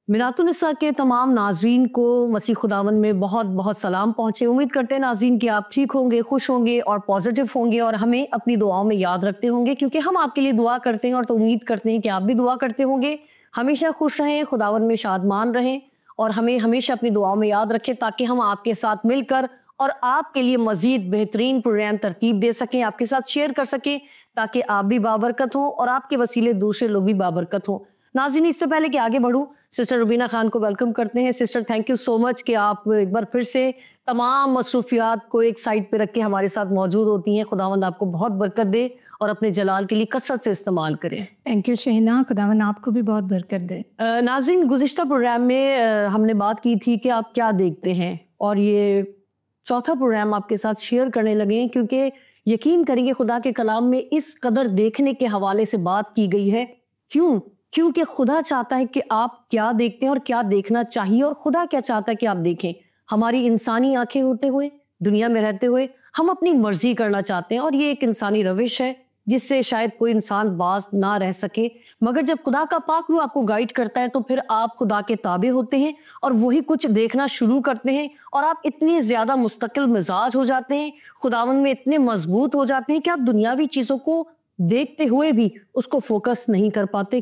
मिनातुन्निसा के तमाम नाजरीन को मसीह खुदावंद में बहुत बहुत सलाम पहुँचे। उम्मीद करते हैं नाजरीन कि आप ठीक होंगे, खुश होंगे और पॉजिटिव होंगे और हमें अपनी दुआओं में याद रखते होंगे, क्योंकि हम आपके लिए दुआ करते हैं और तो उम्मीद करते हैं कि आप भी दुआ करते होंगे। हमेशा खुश रहें, खुदावंद में शादमान रहें और हमें हमेशा अपनी दुआओं में याद रखें, ताकि हम आपके साथ मिलकर और आपके लिए मजीद बेहतरीन प्रोग्राम तरतीब दे सकें, आपके साथ शेयर कर सकें, ताकि आप भी बाबरकत हों और आपके वसीले दूसरे लोग भी बाबरकत हों। नाज़रीन, इससे पहले कि आगे बढ़ूं, सिस्टर रुबीना खान को वेलकम करते हैं। Sister, thank you so much कि आप एक बार फिर से तमाम मसरूफियात को एक साइड पे रख के हमारे साथ मौजूद होती हैं। खुदावंद आपको बहुत बरकत दे और अपने जलाल के लिए कसरत से इस्तेमाल करें। थैंक यू शहीना, खुदावंद आपको भी बहुत बरकत दे। नाज़रीन, गुज़िश्ता प्रोग्राम में हमने बात की थी कि आप क्या देखते हैं, और ये चौथा प्रोग्राम आपके साथ शेयर करने लगे हैं, क्योंकि यकीन करेंगे खुदा के कलाम में इस कदर देखने के हवाले से बात की गई है। क्योंकि खुदा चाहता है कि आप क्या देखते हैं और क्या देखना चाहिए, और खुदा क्या चाहता है कि आप देखें। हमारी इंसानी आंखें होते हुए, दुनिया में रहते हुए, हम अपनी मर्जी करना चाहते हैं, और ये एक इंसानी रविश है जिससे शायद कोई इंसान बाज ना रह सके। मगर जब खुदा का पाक रूह आपको गाइड करता है, तो फिर आप खुदा के ताबे होते हैं और वही कुछ देखना शुरू करते हैं, और आप इतने ज्यादा मुस्तकिल मिजाज हो जाते हैं, खुदावन में इतने मजबूत हो जाते हैं कि आप दुनियावी चीजों को देखते हुए भी उसको फोकस नहीं कर पाते।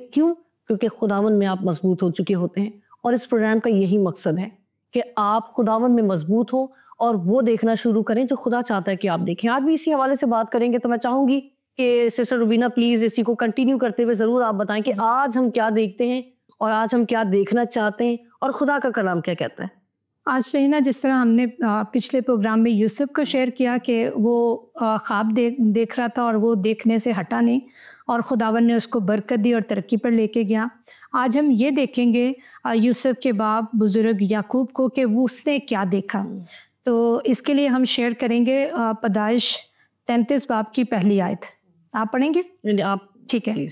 क्योंकि खुदावन में आप मजबूत हो चुके होते हैं। और इस प्रोग्राम का यही मकसद है कि आप खुदावन में मजबूत हो और वो देखना शुरू करें जो खुदा चाहता है कि आप देखें। आज भी इसी हवाले से बात करेंगे, तो मैं चाहूंगी कि सिस्टर रुबीना प्लीज इसी को कंटिन्यू करते हुए जरूर आप बताएं कि आज हम क्या देखते हैं और आज हम क्या देखना चाहते हैं और खुदा का कलाम क्या कहता है। आज शहीना, जिस तरह हमने पिछले प्रोग्राम में यूसुफ को शेयर किया कि वो ख्वाब देख रहा था और वो देखने से हटा नहीं, और खुदावन ने उसको बरकत दी और तरक्की पर लेके गया। आज हम ये देखेंगे यूसुफ के बाप बुजुर्ग याकूब को कि वो उसने क्या देखा। तो इसके लिए हम शेयर करेंगे पैदाइश 33 बाब की पहली आयत। आप पढ़ेंगे? आप ठीक है।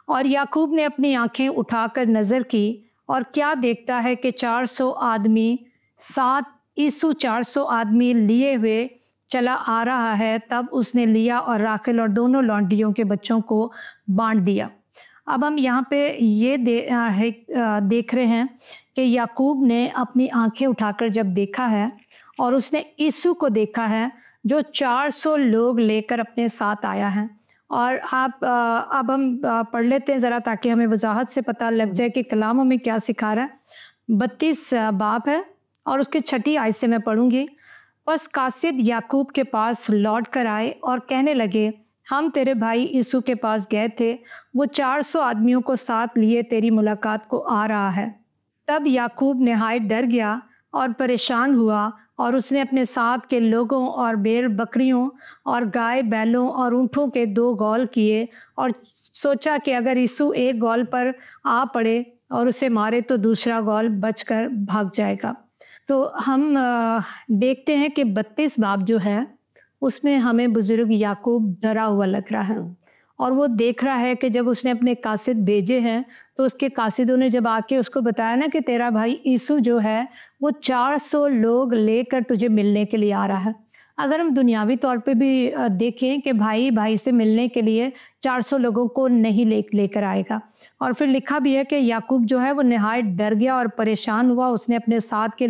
और याकूब ने अपनी आंखें उठाकर नज़र की और क्या देखता है कि 400 आदमी 400 आदमी लिए हुए चला आ रहा है। तब उसने लिया और राखेल और दोनों लौंडियों के बच्चों को बांट दिया। अब हम यहाँ पे ये देख रहे हैं कि याकूब ने अपनी आंखें उठाकर जब देखा है और उसने यीशु को देखा है जो 400 लोग लेकर अपने साथ आया है। और अब हम पढ़ लेते हैं ज़रा, ताकि हमें वजाहत से पता लग जाए कि कलाम हमें क्या सिखा रहा है। 32 बाब है और उसके 6 आयत से मैं पढ़ूंगी। बस कासिद याकूब के पास लौट कर आए और कहने लगे, हम तेरे भाई यीशु के पास गए थे, वो 400 आदमियों को साथ लिए तेरी मुलाकात को आ रहा है। तब याकूब निहायत डर गया और परेशान हुआ, और उसने अपने साथ के लोगों और भेड़ बकरियों और गाय बैलों और ऊँटों के 2 गौल किए, और सोचा कि अगर यीशु एक गौल पर आ पड़े और उसे मारे तो दूसरा गौल बचकर भाग जाएगा। तो हम देखते हैं कि 32 बाब जो है उसमें हमें बुजुर्ग याकूब डरा हुआ लग रहा है, और वो देख रहा है कि जब उसने अपने कासिद भेजे हैं तो उसके कासिदों ने जब आके उसको बताया ना कि तेरा भाई यीशु जो है वो 400 लोग लेकर तुझे मिलने के लिए आ रहा है। अगर हम दुनियावी तौर पे भी देखें कि भाई से मिलने के लिए 400 लोगों को नहीं लेकर आएगा। और फिर लिखा भी है कि याकूब जो है वो निहायत डर गया और परेशान हुआ। उसने अपने साथ के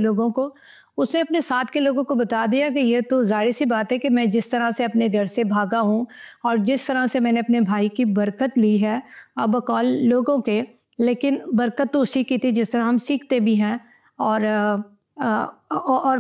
लोगों को बता दिया कि ये तो जाहिर सी बात है कि मैं जिस तरह से अपने घर से भागा हूँ और जिस तरह से मैंने अपने भाई की बरकत ली है बकौल लोगों के, लेकिन बरकत तो उसी की थी जिस तरह हम सीखते भी हैं। और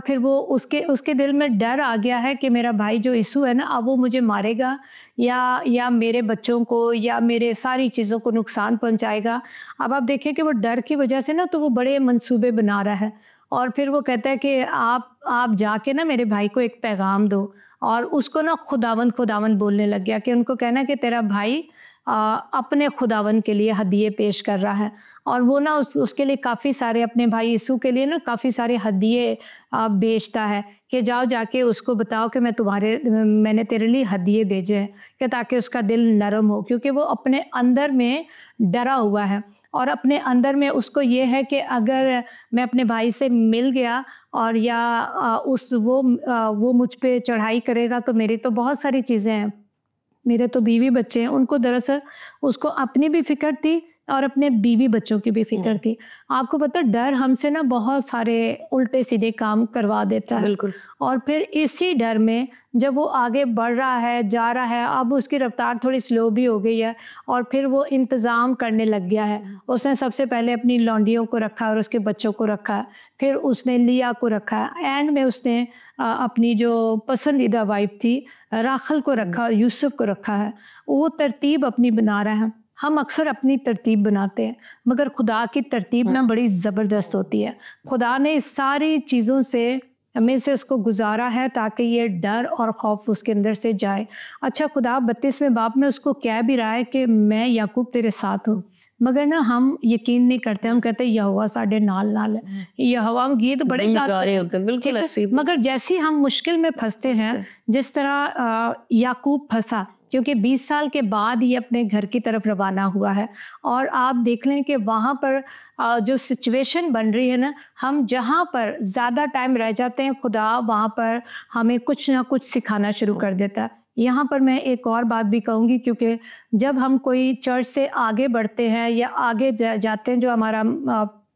फिर वो उसके दिल में डर आ गया है कि मेरा भाई जो यीशु है ना, अब वो मुझे मारेगा या मेरे बच्चों को या मेरे सारी चीज़ों को नुकसान पहुंचाएगा। अब आप देखें कि वो डर की वजह से ना तो वो बड़े मंसूबे बना रहा है, और फिर वो कहता है कि आप जाके ना मेरे भाई को एक पैगाम दो। और उसको ना खुदावंद बोलने लग गया कि उनको कहना कि तेरा भाई अपने खुदावन के लिए हदिये पेश कर रहा है, और वो ना उसके लिए काफ़ी सारे, अपने भाई यीशु के लिए ना काफ़ी सारे हदिये बेचता है कि जाओ जाके उसको बताओ कि मैंने तेरे लिए हदिये भेजे हैं, कि ताकि उसका दिल नरम हो, क्योंकि वो अपने अंदर में डरा हुआ है और अपने अंदर में उसको ये है कि अगर मैं अपने भाई से मिल गया और वो मुझ पे चढ़ाई करेगा तो मेरी तो बहुत सारी चीज़ें हैं। मेरे तो बीवी बच्चे हैं, उनको दरअसल उसको अपनी भी फिक्र थी और अपने बीवी बच्चों की भी फिक्र थी। आपको पता है, डर हमसे ना बहुत सारे उल्टे सीधे काम करवा देता है। बिल्कुल। और फिर इसी डर में जब वो आगे बढ़ रहा है, जा रहा है, अब उसकी रफ्तार थोड़ी स्लो भी हो गई है और फिर वो इंतज़ाम करने लग गया है। उसने सबसे पहले अपनी लौंडियों को रखा और उसके बच्चों को रखा, फिर उसने लिया को रखा, एंड में उसने अपनी जो पसंदीदा वाइफ थी राखल को रखा और यूसुफ को रखा है। वो तरतीब अपनी बना रहा है। हम अक्सर अपनी तरतीब बनाते हैं, मगर खुदा की तरतीब ना बड़ी ज़बरदस्त होती है। खुदा ने इस सारी चीज़ों से में से उसको गुजारा है ताकि ये डर और खौफ उसके अंदर से जाए। अच्छा, खुदा 32वें बाब में उसको कह भी रहा है कि मैं याकूब तेरे साथ हूँ, मगर ना हम यकीन नहीं करते। हम कहते हैं यहोवा साडे नाल नाल है। यहोवा गीत बड़े गाते होते हैं, बिल्कुल ऐसे ही। मगर जैसे ही हम मुश्किल में फंसते हैं, जिस तरह याकूब फंसा, क्योंकि 20 साल के बाद ये अपने घर की तरफ रवाना हुआ है, और आप देख लें कि वहाँ पर जो सिचुएशन बन रही है ना, हम जहाँ पर ज़्यादा टाइम रह जाते हैं, खुदा वहाँ पर हमें कुछ ना कुछ सिखाना शुरू कर देता है। यहाँ पर मैं एक और बात भी कहूँगी, क्योंकि जब हम कोई चर्च से आगे बढ़ते हैं या आगे जाते हैं, जो हमारा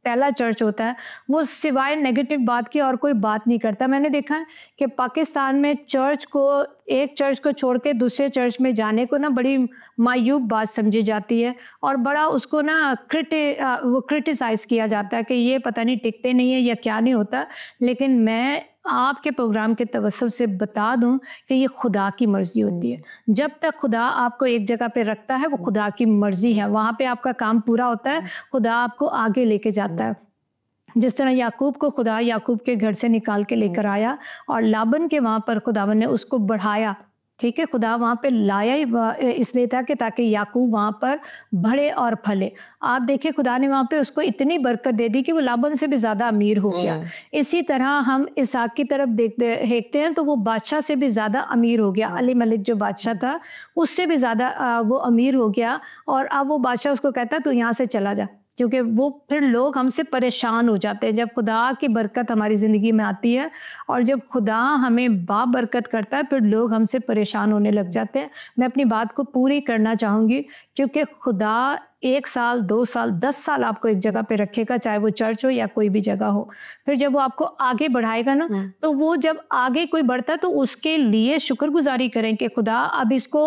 पहला चर्च होता है, वो सिवाय नेगेटिव बात की और कोई बात नहीं करता। मैंने देखा है कि पाकिस्तान में चर्च को, एक चर्च को छोड़ के दूसरे चर्च में जाने को ना बड़ी मायूब बात समझी जाती है और बड़ा उसको ना क्रिटिसाइज़ किया जाता है कि ये पता नहीं टिकते नहीं है या क्या नहीं होता। लेकिन मैं आपके प्रोग्राम के तवज्जुह से बता दूं कि ये खुदा की मर्ज़ी होती है। जब तक खुदा आपको एक जगह पे रखता है, वो खुदा की मर्ज़ी है, वहाँ पे आपका काम पूरा होता है, खुदा आपको आगे लेके जाता है। जिस तरह याकूब को खुदा याकूब के घर से निकाल के लेकर आया और लाबन के वहाँ पर खुदावन ने उसको बढ़ाया, ठीक है, खुदा वहाँ पे लाया ही इसलिए था कि ताकि याकूब वहाँ पर बढ़े और फले। आप देखिए, खुदा ने वहाँ पे उसको इतनी बरकत दे दी कि वो लाबन से भी ज़्यादा अमीर हो गया। इसी तरह हम इसहाक की तरफ देखते हैं तो वो बादशाह से भी ज़्यादा अमीर हो गया। अली मलिक जो बादशाह था, उससे भी ज़्यादा वो अमीर हो गया, और अब वो बादशाह उसको कहता है तू यहाँ से चला जा, क्योंकि वो फिर लोग हमसे परेशान हो जाते हैं। जब खुदा की बरकत हमारी ज़िंदगी में आती है और जब खुदा हमें बाबरकत करता है, फिर लोग हमसे परेशान होने लग जाते हैं। मैं अपनी बात को पूरी करना चाहूँगी, क्योंकि खुदा 1 साल, 2 साल, 10 साल आपको एक जगह पे रखेगा, चाहे वो चर्च हो या कोई भी जगह हो। फिर जब वो आपको आगे बढ़ाएगा ना, तो वो जब आगे कोई बढ़ता है तो उसके लिए शुक्रगुजारी करें कि खुदा अब इसको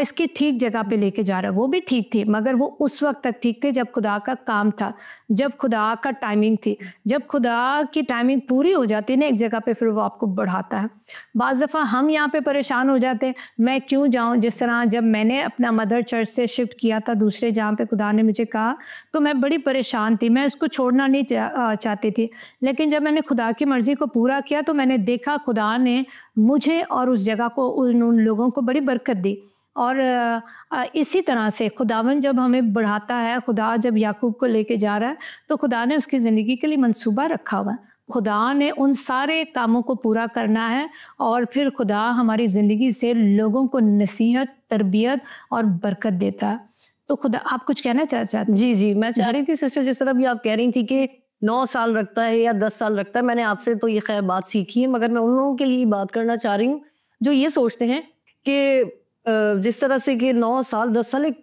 इसकी ठीक जगह पे लेके जा रहा है। वो भी ठीक थी, मगर वो उस वक्त तक ठीक थे जब खुदा का काम था, जब खुदा का टाइमिंग थी। जब खुदा की टाइमिंग पूरी हो जाती है ना एक जगह पे, फिर वो आपको बढ़ाता है। बाज़ दफ़ा हम यहाँ पे परेशान हो जाते हैं, मैं क्यों जाऊँ। जिस तरह जब मैंने अपना मदर चर्च से शिफ्ट किया था दूसरे, जहाँ पे खुदा ने मुझे कहा, तो मैं बड़ी परेशान थी, मैं इसको छोड़ना नहीं चाहती थी। लेकिन जब मैंने खुदा की मर्ज़ी को पूरा किया तो मैंने देखा खुदा ने मुझे और उस जगह को, उन लोगों को बड़ी बरकत दी। और इसी तरह से खुदावन जब हमें बढ़ाता है, खुदा जब याकूब को लेके जा रहा है, तो खुदा ने उसकी ज़िंदगी के लिए मंसूबा रखा हुआ है। खुदा ने उन सारे कामों को पूरा करना है और फिर खुदा हमारी ज़िंदगी से लोगों को नसीहत, तरबियत और बरकत देता है। तो खुदा, आप कुछ कहना चाहते हैं? जी जी, मैं चाह रही थी सिस्टर, जिस तरह भी आप कह रही थी कि 9 साल रखता है या 10 साल रखता है, मैंने आपसे तो ये खैर बात सीखी है, मगर मैं उन लोगों के लिए बात करना चाह रही हूँ जो ये सोचते हैं कि जिस तरह से कि 9 साल 10 साल एक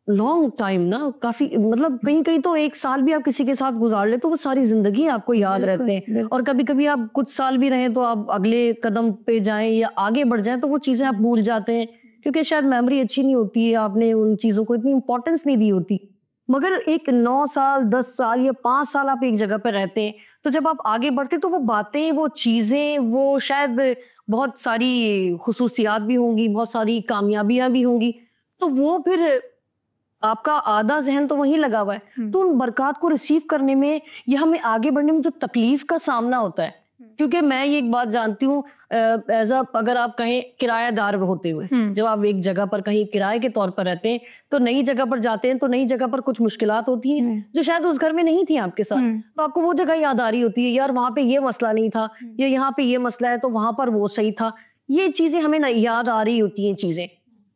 लॉन्ग टाइम ना, काफ़ी, मतलब कहीं कहीं तो 1 साल भी आप किसी के साथ गुजार ले तो वो सारी ज़िंदगी आपको याद रहते हैं। और कभी कभी आप कुछ साल भी रहें तो आप अगले कदम पे जाएं या आगे बढ़ जाएं तो वो चीज़ें आप भूल जाते हैं, क्योंकि शायद मेमोरी अच्छी नहीं होती है, आपने उन चीज़ों को इतनी इंपॉर्टेंस नहीं दी होती। मगर एक 9 साल 10 साल या 5 साल आप एक जगह पर रहते हैं, तो जब आप आगे बढ़ते तो वो बातें, वो चीज़ें, वो शायद बहुत सारी खुसूसियात भी होंगी, बहुत सारी कामयाबियाँ भी होंगी, तो वो फिर आपका आधा जहन तो वहीं लगा हुआ है। तो उन बरक़ात को रिसीव करने में या हमें आगे बढ़ने में जो तकलीफ का सामना होता है, क्योंकि मैं ये एक बात जानती हूँ, अगर आप कहीं किराएदार होते हुए जब आप एक जगह पर कहीं किराए के तौर पर रहते हैं, तो नई जगह पर जाते हैं, तो नई जगह पर कुछ मुश्किलात होती हैं जो शायद उस घर में नहीं थी आपके साथ, तो आपको वो जगह याद आ रही होती है, यार वहाँ पे ये मसला नहीं था, या यहाँ पे ये मसला है तो वहाँ पर वो सही था। ये चीजें हमें याद आ रही होती हैं चीजें।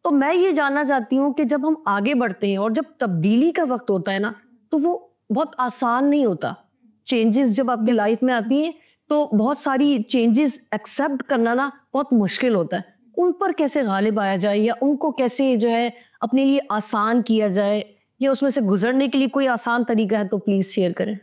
तो मैं ये जानना चाहती हूँ कि जब हम आगे बढ़ते हैं और जब तब्दीली का वक्त होता है ना, तो वो बहुत आसान नहीं होता। चेंजेस जब आपकी लाइफ में आती हैं तो बहुत सारी चेंजेस एक्सेप्ट करना ना बहुत मुश्किल होता है। उन पर कैसे गालिब आया जाए, या उनको कैसे जो है अपने लिए आसान किया जाए, या उसमें से गुजरने के लिए कोई आसान तरीका है तो प्लीज़ शेयर करें।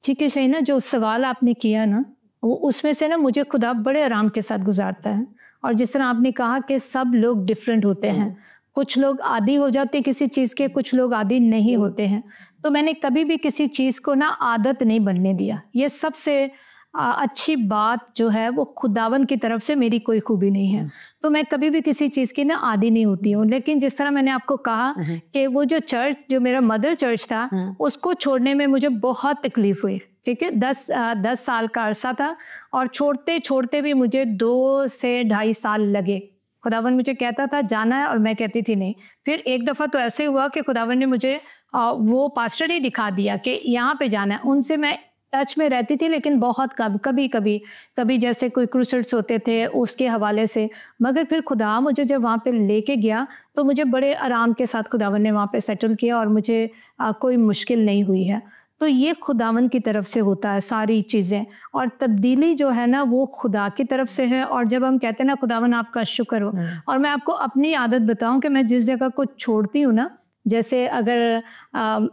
ठीक है शहीना, जो सवाल आपने किया ना, वो उसमें से ना मुझे खुदा बड़े आराम के साथ गुजारता है। और जिस तरह आपने कहा कि सब लोग डिफरेंट होते हैं, कुछ लोग आदी हो जाते हैं किसी चीज़ के, कुछ लोग आदी नहीं होते हैं। तो मैंने कभी भी किसी चीज़ को ना आदत नहीं बनने दिया। ये सबसे अच्छी बात जो है वो खुदावन की तरफ से मेरी कोई खूबी नहीं है। तो मैं कभी भी किसी चीज़ की ना आदी नहीं होती हूँ। लेकिन जिस तरह मैंने आपको कहा कि वो जो चर्च, जो मेरा मदर चर्च था, उसको छोड़ने में मुझे बहुत तकलीफ़ हुई। ठीक है, 10 साल का अरसा था और छोड़ते छोड़ते भी मुझे 2 से ढाई साल लगे। खुदावन मुझे कहता था जाना है और मैं कहती थी नहीं। फिर एक दफ़ा तो ऐसे हुआ कि खुदावन ने मुझे वो पास्टर ही दिखा दिया कि यहाँ पे जाना है। उनसे मैं टच में रहती थी, लेकिन बहुत कभी जैसे कोई क्रूसेड्स होते थे उसके हवाले से। मगर फिर खुदा मुझे जब वहाँ पे लेके गया तो मुझे बड़े आराम के साथ खुदावन ने वहाँ पे सेटल किया और मुझे कोई मुश्किल नहीं हुई है। तो ये खुदावन की तरफ से होता है सारी चीज़ें, और तब्दीली जो है ना वो खुदा की तरफ से है। और जब हम कहते हैं ना खुदावन आपका शुक्र हो, और मैं आपको अपनी आदत बताऊं कि मैं जिस जगह को छोड़ती हूँ ना, जैसे अगर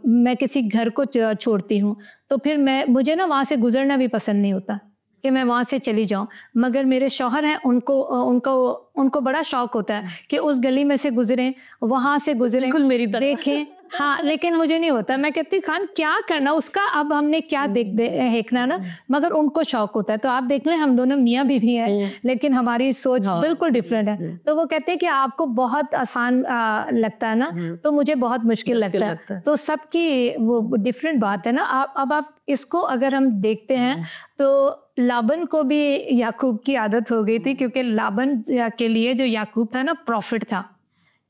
मैं किसी घर को छोड़ती हूँ तो फिर मुझे ना वहाँ से गुजरना भी पसंद नहीं होता कि मैं वहाँ से चली जाऊँ। मगर मेरे शौहर हैं, उनको बड़ा शौक होता है कि उस गली में से गुजरें, वहाँ से गुजरें, बिल्कुल मेरी तरह। देखें। हाँ, लेकिन मुझे नहीं होता। मैं कहती खान क्या करना उसका, अब हमने क्या देखना ना, मगर उनको शौक होता है। तो आप देख लें, हम दोनों मियाँ बीवी हैं, लेकिन हमारी सोच बिल्कुल डिफरेंट है। तो वो कहते हैं कि आपको बहुत आसान लगता है ना, तो मुझे बहुत मुश्किल लगता है। तो सबकी वो डिफरेंट बात है ना। अब आप इसको अगर हम देखते हैं तो लाबन को भी याकूब की आदत हो गई थी, क्योंकि लाबन के लिए जो याकूब था ना प्रॉफिट था,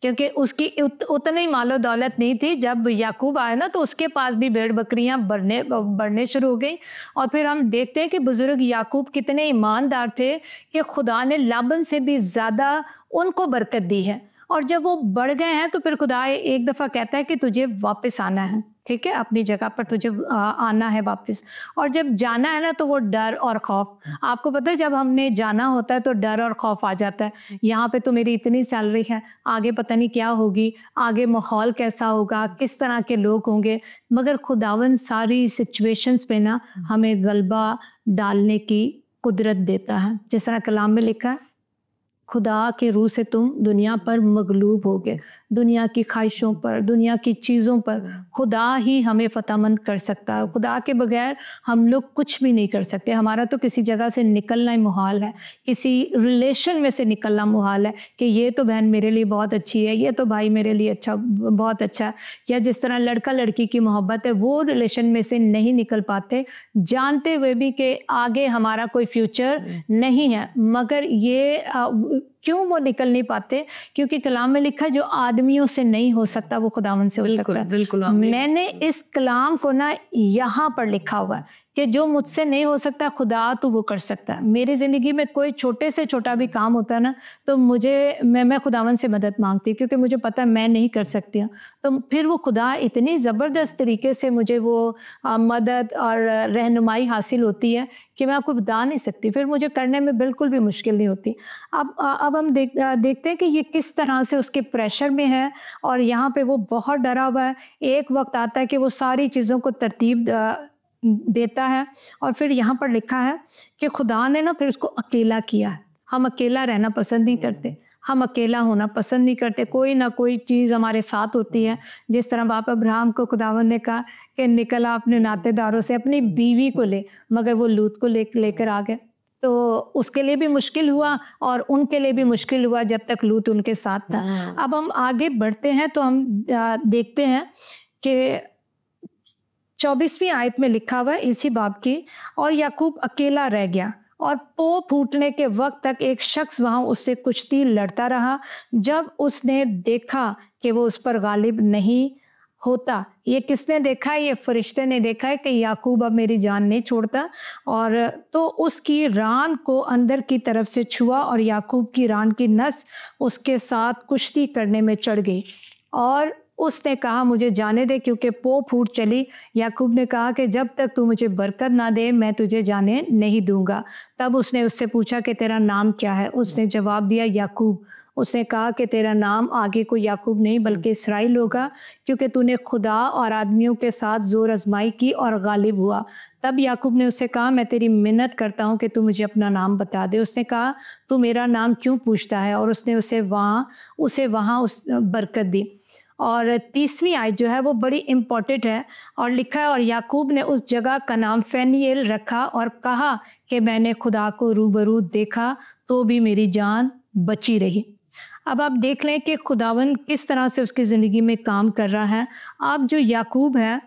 क्योंकि उसकी उतनी मालो दौलत नहीं थी। जब याकूब आया ना तो उसके पास भी भेड़ बकरियां बढ़ने शुरू हो गई। और फिर हम देखते हैं कि बुजुर्ग याकूब कितने ईमानदार थे कि खुदा ने लाबन से भी ज़्यादा उनको बरकत दी है। और जब वो बढ़ गए हैं तो फिर खुदा एक दफ़ा कहता है कि तुझे वापस आना है, ठीक है, अपनी जगह पर तुझे आना है वापस। और जब जाना है ना तो वो डर और खौफ, आपको पता है जब हमने जाना होता है तो डर और खौफ आ जाता है। यहाँ पे तो मेरी इतनी सैलरी है, आगे पता नहीं क्या होगी, आगे माहौल कैसा होगा, किस तरह के लोग होंगे। मगर खुदावन सारी सिचुएशंस पे ना हमें गलबा डालने की कुदरत देता है। जिस तरह कलाम में लिखा है, खुदा के रूह से तुम दुनिया पर मगलूब होगे। दुनिया की ख्वाहिशों पर, दुनिया की चीज़ों पर खुदा ही हमें फ़तहमंद कर सकता है। खुदा के बगैर हम लोग कुछ भी नहीं कर सकते। हमारा तो किसी जगह से निकलना ही मुहाल है, किसी रिलेशन में से निकलना मुहाल है कि ये तो बहन मेरे लिए बहुत अच्छी है, ये तो भाई मेरे लिए बहुत अच्छा है। या जिस तरह लड़का लड़की की मोहब्बत है, वो रिलेशन में से नहीं निकल पाते, जानते हुए भी कि आगे हमारा कोई फ्यूचर नहीं है। मगर ये क्यों वो निकल नहीं पाते? क्योंकि कलाम में लिखा जो आदमियों से नहीं हो सकता वो खुदावन से हो सकता है। बिल्कुल मैंने इस कलाम को ना यहाँ पर लिखा हुआ है कि जो मुझसे नहीं हो सकता खुदा तो वो कर सकता है। मेरी ज़िंदगी में कोई छोटे से छोटा भी काम होता है ना तो मैं खुदावन से मदद मांगती, क्योंकि मुझे पता है मैं नहीं कर सकती हूँ। तो फिर वो खुदा इतनी ज़बरदस्त तरीके से मुझे वो मदद और रहनुमाई हासिल होती है कि मैं आपको बता नहीं सकती। फिर मुझे करने में बिल्कुल भी मुश्किल नहीं होती। अब हम देखते हैं कि ये किस तरह से उसके प्रेशर में है और यहाँ पे वो बहुत डरा हुआ है। एक वक्त आता है कि वो सारी चीज़ों को तरतीब देता है। और फिर यहाँ पर लिखा है कि खुदा ने ना फिर उसको अकेला किया है। हम अकेला रहना पसंद नहीं करते, हम अकेला होना पसंद नहीं करते। कोई ना कोई चीज़ हमारे साथ होती है। जिस तरह बाप अब्राहम को खुदावन ने कहा कि निकला अपने नातेदारों से, अपनी बीवी को ले, मगर वो लूत को लेकर आ गए। तो उसके लिए भी मुश्किल हुआ और उनके लिए भी मुश्किल हुआ जब तक लूत उनके साथ था। अब हम आगे बढ़ते हैं तो हम देखते हैं कि 24वीं आयत में लिखा हुआ है इसी बाब की, और याकूब अकेला रह गया और पो फूटने के वक्त तक एक शख्स वहाँ उससे कुश्ती लड़ता रहा। जब उसने देखा कि वो उस पर गालिब नहीं होता, ये किसने देखा है? ये फरिश्ते ने देखा है कि याकूब अब मेरी जान नहीं छोड़ता। और तो उसकी रान को अंदर की तरफ से छुआ और याकूब की रान की नस उसके साथ कुश्ती करने में चढ़ गई और उसने कहा मुझे जाने दे क्योंकि पो फूट चली। याकूब ने कहा कि जब तक तू मुझे बरकत ना दे मैं तुझे जाने नहीं दूंगा। तब उसने उससे पूछा कि तेरा नाम क्या है? उसने जवाब दिया याकूब। उसने कहा कि तेरा नाम आगे को याकूब नहीं बल्कि इसराइल होगा, क्योंकि तूने खुदा और आदमियों के साथ जोर आजमाई की और गालिब हुआ। तब याकूब ने उससे कहा मैं तेरी मिन्नत करता हूँ कि तू मुझे अपना नाम बता दे। उसने कहा तू मेरा नाम क्यों पूछता है? और उसने उसे वहाँ उस बरकत दी। और 30वीं आयत जो है वो बड़ी इम्पॉर्टेंट है और लिखा है, और याकूब ने उस जगह का नाम फेनिएल रखा और कहा कि मैंने खुदा को रूबरू देखा तो भी मेरी जान बची रही। अब आप देख लें कि खुदावन किस तरह से उसकी ज़िंदगी में काम कर रहा है। अब जो याकूब है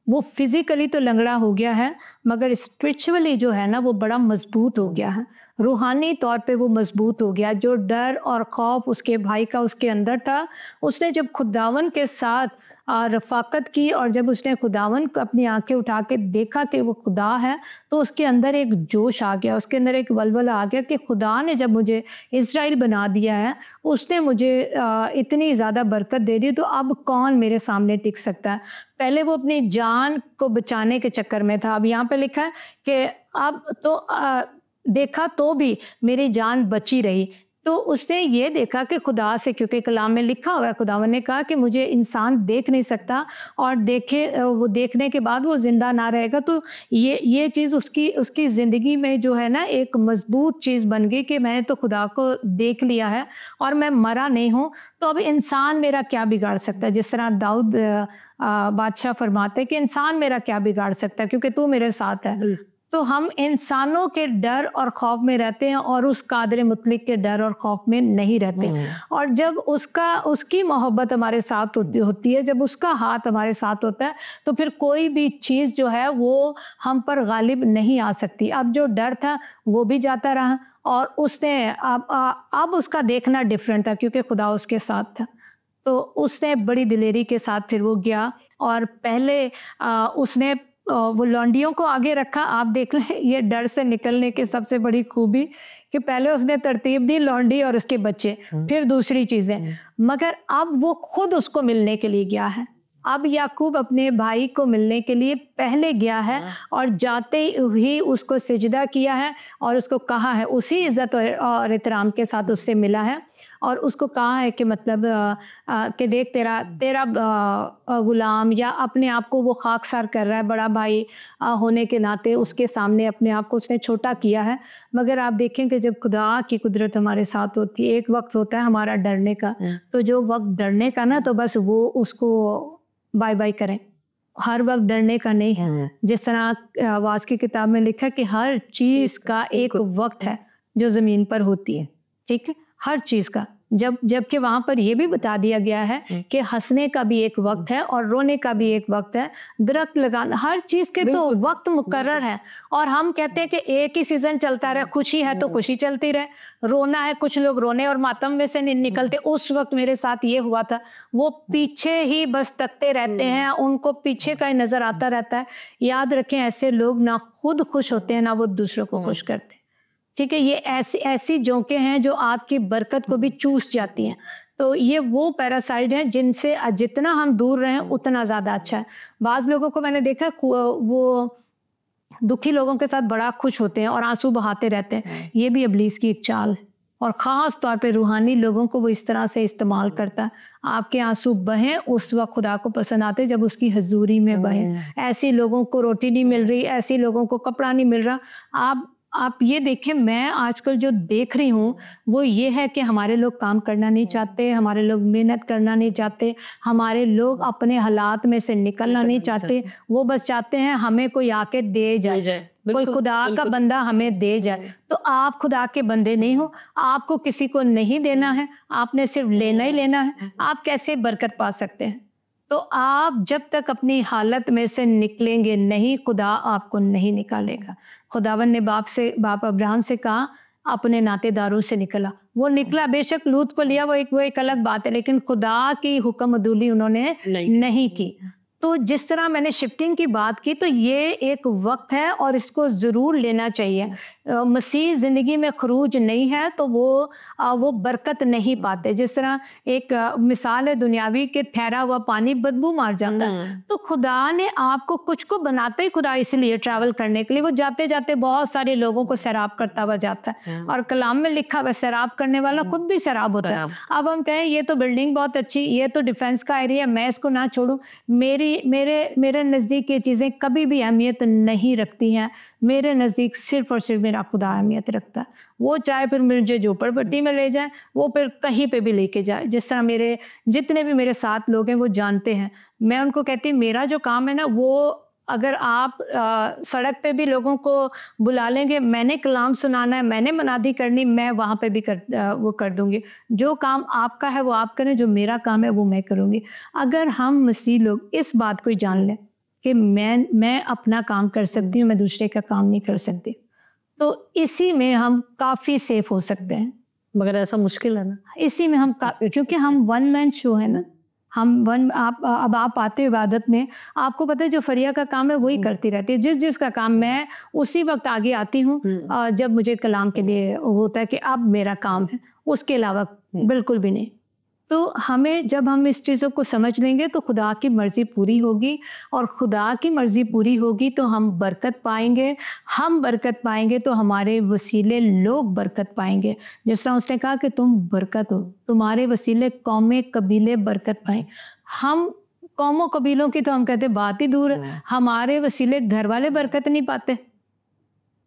वो फिज़िकली तो लंगड़ा हो गया है, मगर स्पिरिचुअली जो है ना वो बड़ा मजबूत हो गया है। रूहानी तौर पे वो मजबूत हो गया। जो डर और खौफ उसके भाई का उसके अंदर था, उसने जब खुदावन के साथ रफ़ाकत की और जब उसने खुदावन को अपनी आंखें उठा के देखा कि वो खुदा है, तो उसके अंदर एक जोश आ गया, उसके अंदर एक वलवला आ गया कि खुदा ने जब मुझे इज़राइल बना दिया है, उसने मुझे इतनी ज़्यादा बरकत दे दी, तो अब कौन मेरे सामने टिक सकता है। पहले वो अपनी जान को बचाने के चक्कर में था। अब यहाँ पे लिखा है कि अब तो देखा तो भी मेरी जान बची रही। तो उसने ये देखा कि खुदा से, क्योंकि कलाम में लिखा हुआ है, खुदावन ने कहा कि मुझे इंसान देख नहीं सकता और वो देखने के बाद वो ज़िंदा ना रहेगा। तो ये चीज़ उसकी ज़िंदगी में जो है ना एक मजबूत चीज़ बन गई कि मैंने तो खुदा को देख लिया है और मैं मरा नहीं हूँ, तो अब इंसान मेरा क्या बिगाड़ सकता है। जिस तरह दाऊद बादशाह फरमाते कि इंसान मेरा क्या बिगाड़ सकता है क्योंकि तू मेरे साथ है। तो हम इंसानों के डर और खौफ में रहते हैं और उस कादर मुतलिक के डर और खौफ में नहीं रहते। और जब उसकी मोहब्बत हमारे साथ होती है, जब उसका हाथ हमारे साथ होता है, तो फिर कोई भी चीज़ जो है वो हम पर गालिब नहीं आ सकती। अब जो डर था वो भी जाता रहा और उसने अब उसका देखना डिफरेंट था क्योंकि खुदा उसके साथ था। तो उसने बड़ी दिलेरी के साथ फिर वो गया और पहले उसने वो लौंडियों को आगे रखा। आप देख लें ये डर से निकलने की सबसे बड़ी खूबी कि पहले उसने तरतीब दी लौंडी और उसके बच्चे, फिर दूसरी चीज़ें, मगर अब वो खुद उसको मिलने के लिए गया है। अब याकूब अपने भाई को मिलने के लिए पहले गया है और जाते ही उसको सिजदा किया है और उसको कहा है, उसी इज़्ज़त और एहतराम के साथ उससे मिला है और उसको कहा है कि मतलब कि देख तेरा गुलाम, या अपने आप को वो खाकसार कर रहा है, बड़ा भाई होने के नाते उसके सामने अपने आप को उसने छोटा किया है। मगर आप देखें कि जब खुदा की कुदरत हमारे साथ होती है, एक वक्त होता है हमारा डरने का, तो जो वक्त डरने का ना, तो बस वो उसको बाय बाय करें। हर वक्त डरने का नहीं है। जिस तरह आवाज़ की किताब में लिखा कि हर चीज़ का एक वक्त है जो ज़मीन पर होती है, ठीक है, हर चीज़ का। जबकि वहाँ पर यह भी बता दिया गया है कि हंसने का भी एक वक्त है और रोने का भी एक वक्त है, दरख्त लगाना, हर चीज़ के तो वक्त मुकर्रर है। और हम कहते हैं कि एक ही सीज़न चलता रहे, खुशी है तो खुशी चलती रहे, रोना है, कुछ लोग रोने और मातम में से नहीं निकलते। उस वक्त मेरे साथ ये हुआ था, वो पीछे ही बस तकते रहते हैं, उनको पीछे का ही नज़र आता रहता है। याद रखें, ऐसे लोग ना खुद खुश होते हैं ना वो दूसरों को खुश करते हैं, ठीक है। ये ऐसी जोंकें हैं जो आपकी बरकत को भी चूस जाती हैं। तो ये वो पैरासाइट हैं जिनसे जितना हम दूर रहें उतना ज़्यादा अच्छा है। बाज़ लोगों को मैंने देखा वो दुखी लोगों के साथ बड़ा खुश होते हैं और आंसू बहाते रहते हैं। ये भी इब्लीस की एक चाल है और ख़ास तौर पे रूहानी लोगों को वो इस तरह से इस्तेमाल करता है। आपके आंसू बहें उस वक्त खुदा को पसंद आते जब उसकी हजूरी में बहें। ऐसी लोगों को रोटी नहीं मिल रही, ऐसी लोगों को कपड़ा नहीं मिल रहा। आप ये देखें, मैं आजकल जो देख रही हूँ वो ये है कि हमारे लोग काम करना नहीं चाहते, हमारे लोग मेहनत करना नहीं चाहते, हमारे लोग अपने हालात में से निकलना नहीं चाहते। वो बस चाहते हैं हमें कोई आके दे जाए, कोई खुदा का बंदा हमें दे जाए। तो आप खुदा के बंदे नहीं हो, आपको किसी को नहीं देना है, आपने सिर्फ लेना ही लेना है। आप कैसे बरकत पा सकते हैं? तो आप जब तक अपनी हालत में से निकलेंगे नहीं, खुदा आपको नहीं निकालेगा। खुदावन ने बाप अब्राहम से कहा अपने नातेदारों से निकला, वो निकला, बेशक लूत को लिया, वो एक अलग बात है, लेकिन खुदा की हुक्म अदूली उन्होंने नहीं की। तो जिस तरह मैंने शिफ्टिंग की बात की, तो ये एक वक्त है और इसको ज़रूर लेना चाहिए। मसीह ज़िंदगी में खरूज नहीं है तो वो बरकत नहीं पाते। जिस तरह एक मिसाल है दुनियावी के ठहरा हुआ पानी बदबू मार जाता है, तो खुदा ने आपको कुछ को बनाता ही खुदा इसलिए ट्रैवल करने के लिए। वो जाते जाते बहुत सारे लोगों को सैराब करता हुआ जाता है, और कलाम में लिखा हुआ सैराब करने वाला खुद भी सैराब होता है। अब हम कहें ये तो बिल्डिंग बहुत अच्छी, ये तो डिफेंस का एरिया, मैं इसको ना छोड़ूं, मेरे नज़दीक ये चीज़ें कभी भी अहमियत नहीं रखती हैं। मेरे नज़दीक सिर्फ और सिर्फ मेरा खुदा अहमियत रखता है। वो चाहे फिर मुझे झोपड़पट्टी में ले जाए, वो फिर कहीं पे भी लेके जाए। जिस तरह मेरे जितने भी मेरे साथ लोग हैं वो जानते हैं, मैं उनको कहती हूँ मेरा जो काम है ना, वो अगर आप सड़क पे भी लोगों को बुला लेंगे, मैंने कलाम सुनाना है, मैंने मनादी करनी, मैं वहाँ पे भी वो कर दूँगी। जो काम आपका है वो आप करें, जो मेरा काम है वो मैं करूँगी। अगर हम मसीह लोग इस बात को ही जान लें कि मैं अपना काम कर सकती हूँ, मैं दूसरे का काम नहीं कर सकती, तो इसी में हम काफ़ी सेफ हो सकते हैं। मगर ऐसा मुश्किल है ना, इसी में हम क्योंकि हम वन मैन शो है ना, अब आप आते हो इबादत में, आपको पता है जो फरिया का काम है वही करती रहती है। जिस का काम, मैं उसी वक्त आगे आती हूँ जब मुझे कलाम के लिए होता है कि अब मेरा काम है, उसके अलावा बिल्कुल भी नहीं। तो जब हम इस चीज़ों को समझ लेंगे तो खुदा की मर्ज़ी पूरी होगी, और खुदा की मर्ज़ी पूरी होगी तो हम बरकत पाएंगे। हम बरकत पाएंगे तो हमारे वसीले लोग बरकत पाएंगे। जिस तरह उसने कहा कि तुम बरकत हो, तुम्हारे वसीले कौमें कबीले बरकत पाएं। हम कौमों कबीलों की तो हम कहते बात ही दूर है, हमारे वसीले घर वाले बरकत नहीं पाते,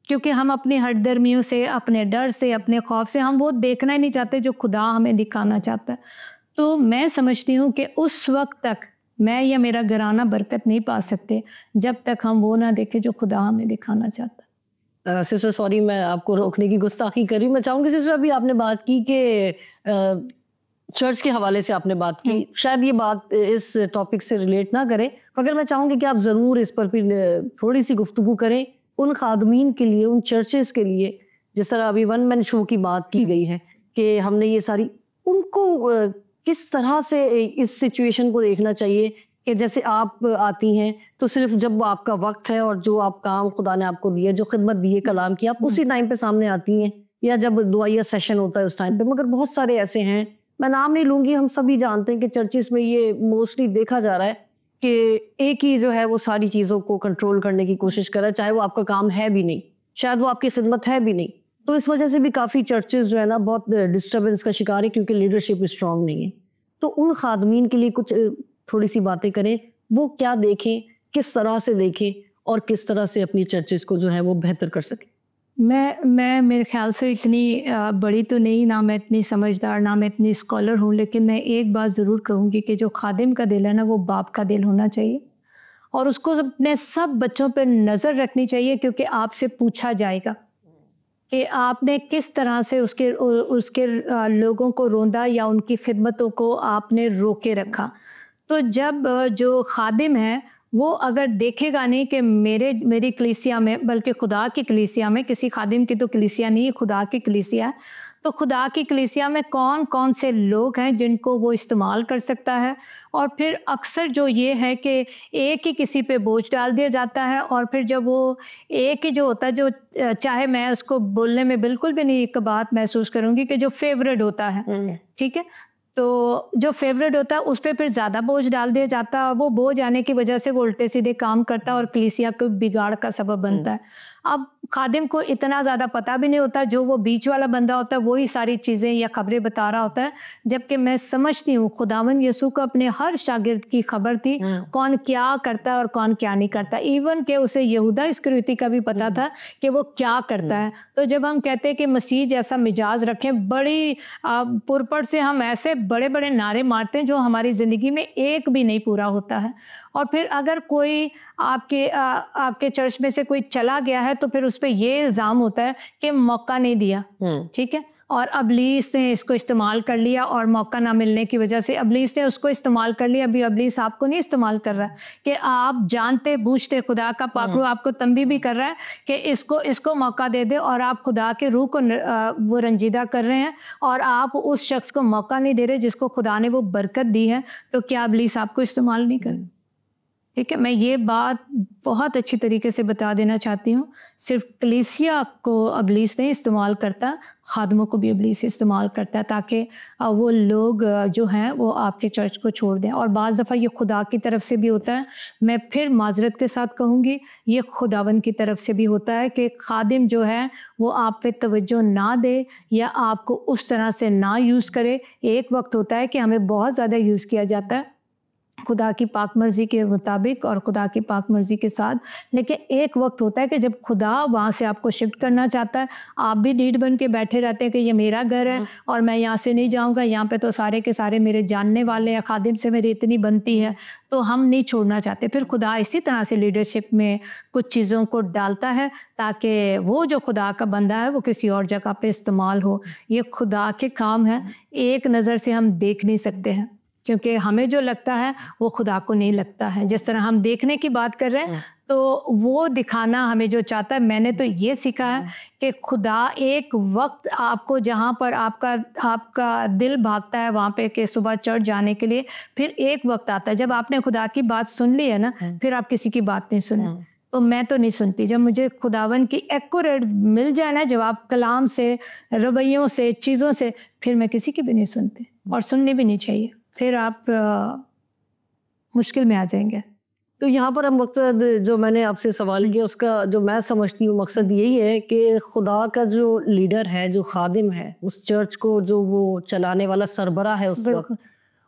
क्योंकि हम अपनी हठधर्मियों से, अपने डर से, अपने खौफ से हम वो देखना ही नहीं चाहते जो खुदा हमें दिखाना चाहता है। तो मैं समझती हूँ कि उस वक्त तक मैं या मेरा घराना बरकत नहीं पा सकते जब तक हम वो ना देखें जो खुदा हमें दिखाना चाहता है। सिस्टर सॉरी, मैं आपको रोकने की गुस्ताखी करी। मैं चाहूँगी सिस्टर, अभी आपने बात की कि चर्च के हवाले से आपने बात की, शायद ये बात इस टॉपिक से रिलेट ना करे, मगर मैं चाहूँगी कि आप ज़रूर इस पर भी थोड़ी सी गुफ्तगू करें उन खादमीन के लिए, उन चर्चेस के लिए। जिस तरह अभी वन मैन शो की बात की गई है कि हमने ये सारी, उनको किस तरह से इस सिचुएशन को देखना चाहिए कि जैसे आप आती हैं तो सिर्फ जब आपका वक्त है और जो आप काम खुदा ने आपको दिया, जो खिदमत दी है कलाम की, आप उसी टाइम पे सामने आती हैं, या जब दुआया सेशन होता है उस टाइम पे। मगर बहुत सारे ऐसे हैं, मैं नाम नहीं लूँगी, हम सभी जानते हैं कि चर्चिस में ये मोस्टली देखा जा रहा है कि एक ही जो है वो सारी चीज़ों को कंट्रोल करने की कोशिश कर रहा है, चाहे वो आपका काम है भी नहीं, शायद वो आपकी खिदमत है भी नहीं। तो इस वजह से भी काफ़ी चर्चेस जो है ना बहुत डिस्टर्बेंस का शिकार है, क्योंकि लीडरशिप स्ट्रॉन्ग नहीं है। तो उन खादमीन के लिए कुछ थोड़ी सी बातें करें, वो क्या देखें, किस तरह से देखें, और किस तरह से अपनी चर्चेस को जो है वो बेहतर कर सकें। मैं मेरे ख्याल से इतनी बड़ी तो नहीं, ना मैं इतनी समझदार, ना मैं इतनी स्कॉलर हूँ, लेकिन मैं एक बात ज़रूर कहूँगी कि जो खादिम का दिल है ना, वो बाप का दिल होना चाहिए, और उसको अपने सब बच्चों पर नज़र रखनी चाहिए, क्योंकि आपसे पूछा जाएगा कि आपने किस तरह से उसके लोगों को रोंदा या उनकी खिदमतों को आपने रोके रखा। तो जब जो खादिम है वो अगर देखेगा नहीं कि मेरी कलीसिया में, बल्कि खुदा की कलीसिया में, किसी खादिम की तो कलीसिया नहीं है, खुदा की कलीसिया है, तो खुदा की कलीसिया में कौन कौन से लोग हैं जिनको वो इस्तेमाल कर सकता है। और फिर अक्सर जो ये है कि एक ही किसी पे बोझ डाल दिया जाता है, और फिर जब वो एक ही जो होता है, जो चाहे मैं उसको बोलने में बिल्कुल भी नहीं एक बात महसूस करूँगी कि जो फेवरेट होता है, ठीक है, तो जो फेवरेट होता है उस पर फिर ज़्यादा बोझ डाल दिया जाता है, वो बोझ आने की वजह से वो उल्टे सीधे काम करता है और कलीसिया को बिगाड़ का सबब बनता है। अब खादिम को इतना ज़्यादा पता भी नहीं होता, जो वो बीच वाला बंदा होता है वही सारी चीज़ें या खबरें बता रहा होता है। जबकि मैं समझती हूँ खुदावन यीशु को अपने हर शागिर्द की खबर थी, कौन क्या करता है और कौन क्या नहीं करता। इवन के उसे यहूदा इस्करियोती का भी पता था कि वो क्या करता है। तो जब हम कहते हैं कि मसीह जैसा मिजाज रखें, बड़ी पुरपट से हम ऐसे बड़े बड़े नारे मारते हैं जो हमारी ज़िंदगी में एक भी नहीं पूरा होता है। और फिर अगर कोई आपके चर्च में से कोई चला गया है तो फिर उस पर ये इल्ज़ाम होता है कि मौका नहीं दिया, ठीक है, और अबलीस ने इसको इस्तेमाल कर लिया, और मौका ना मिलने की वजह से अबलीस ने उसको इस्तेमाल कर लिया। अभी अबलीस आपको नहीं इस्तेमाल कर रहा है कि आप जानते बूझते खुदा का पाखरू आपको तंबी भी कर रहा है कि इसको मौका दे दे, और आप खुदा के रूह को वो रंजीदा कर रहे हैं, और आप उस शख्स को मौका नहीं दे रहे जिसको खुदा ने वो बरकत दी है। तो क्या अबलीस आपको इस्तेमाल नहीं कर? ठीक है, मैं ये बात बहुत अच्छी तरीके से बता देना चाहती हूँ, सिर्फ कलीसिया को इब्लीस नहीं इस्तेमाल करता, खादमों को भी इब्लीस इस्तेमाल करता है ताकि वो लोग जो हैं वो आपके चर्च को छोड़ दें। और बाज़ दफ़ा ये खुदा की तरफ से भी होता है, मैं फिर माजरत के साथ कहूँगी ये खुदावन की तरफ से भी होता है कि खादिम जो है वो आप पे तवज्जो ना दे या आपको उस तरह से ना यूज़ करे। एक वक्त होता है कि हमें बहुत ज़्यादा यूज़ किया जाता है खुदा की पाक मर्ज़ी के मुताबिक और खुदा की पाक मर्ज़ी के साथ, लेकिन एक वक्त होता है कि जब खुदा वहाँ से आपको शिफ्ट करना चाहता है, आप भी लीड बन के बैठे रहते हैं कि ये मेरा घर है और मैं यहाँ से नहीं जाऊँगा, यहाँ पे तो सारे के सारे मेरे जानने वाले हैं, खादिम से मेरी इतनी बनती है, तो हम नहीं छोड़ना चाहते। फिर खुदा इसी तरह से लीडरशिप में कुछ चीज़ों को डालता है ताकि वो जो खुदा का बंदा है वो किसी और जगह पे इस्तेमाल हो। ये खुदा के काम है, एक नज़र से हम देख नहीं सकते हैं क्योंकि हमें जो लगता है वो खुदा को नहीं लगता है। जिस तरह हम देखने की बात कर रहे हैं तो वो दिखाना हमें जो चाहता है, मैंने तो ये सीखा है कि खुदा एक वक्त आपको जहाँ पर आपका दिल भागता है वहाँ पे कि सुबह चर्च जाने के लिए, फिर एक वक्त आता है जब आपने खुदा की बात सुन ली है ना, फिर आप किसी की बात नहीं सुने। तो मैं तो नहीं सुनती, जब मुझे खुदावन की एक्यूरेट मिल जाए ना जवाब कलाम से, रवैयों से, चीज़ों से, फिर मैं किसी की भी नहीं सुनती और सुननी भी नहीं चाहिए। फिर आप मुश्किल में आ जाएंगे। तो यहाँ पर हम मकसद जो मैंने आपसे सवाल किया उसका जो मैं समझती हूँ मकसद यही है कि खुदा का जो लीडर है, जो खादिम है, उस चर्च को जो वो चलाने वाला सरबरा है उस वक्त,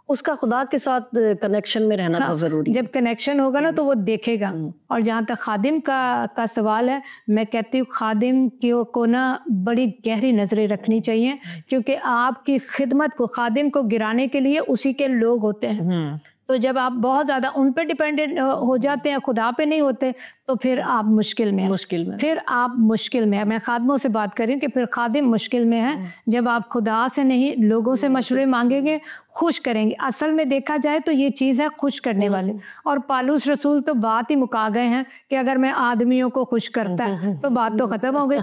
उसका खुदा के साथ कनेक्शन में रहना बहुत ज़रूरी है। जब कनेक्शन होगा ना तो वो देखेगा। और जहाँ तक खादिम का सवाल है, मैं कहती हूँ खादिम को ना बड़ी गहरी नज़रें रखनी चाहिए क्योंकि आपकी खिदमत को, खादिम को गिराने के लिए उसी के लोग होते हैं। तो जब आप बहुत ज़्यादा उन पर डिपेंडेंट हो जाते हैं, खुदा पे नहीं होते, तो फिर आप मुश्किल में फिर आप मुश्किल में। मैं खादमों से बात करी कि फिर खादिम मुश्किल में है जब आप खुदा से नहीं लोगों से मशवरे मांगेंगे, खुश करेंगे। असल में देखा जाए तो ये चीज़ है खुश करने वाले, और पालूस रसूल तो बात ही मुका गए हैं कि अगर मैं आदमियों को खुश करता है तो बात तो ख़त्म हो गई।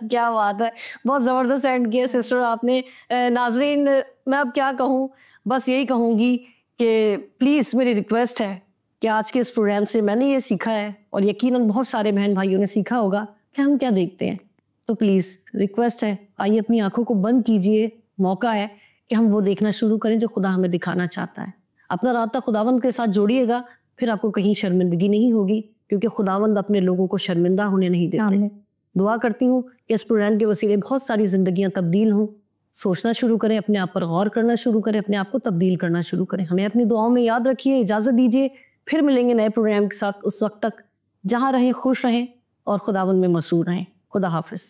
क्या बात है, बहुत ज़बरदस्त एंड किया सिस्टर आपने। नाजरीन, मैं अब क्या कहूँ, बस यही कहूँगी कि प्लीज़ मेरी रिक्वेस्ट है कि आज के इस प्रोग्राम से मैंने ये सीखा है और यकीनन बहुत सारे बहन भाइयों ने सीखा होगा कि हम क्या देखते हैं। तो प्लीज़ रिक्वेस्ट है, आइए अपनी आंखों को बंद कीजिए, मौका है कि हम वो देखना शुरू करें जो खुदा हमें दिखाना चाहता है। अपना रास्ता खुदावंद के साथ जोड़िएगा, फिर आपको कहीं शर्मिंदगी नहीं होगी क्योंकि खुदावंद अपने लोगों को शर्मिंदा होने नहीं देते। दुआ करती हूँ कि इस प्रोग्राम के वसीले बहुत सारी ज़िंदगियाँ तब्दील हों। सोचना शुरू करें, अपने आप पर गौर करना शुरू करें, अपने आप को तब्दील करना शुरू करें। हमें अपनी दुआओं में याद रखिए। इजाज़त दीजिए, फिर मिलेंगे नए प्रोग्राम के साथ। उस वक्त तक जहाँ रहें खुश रहें और खुदावंद में मसरूर रहें। खुदा हाफिज़।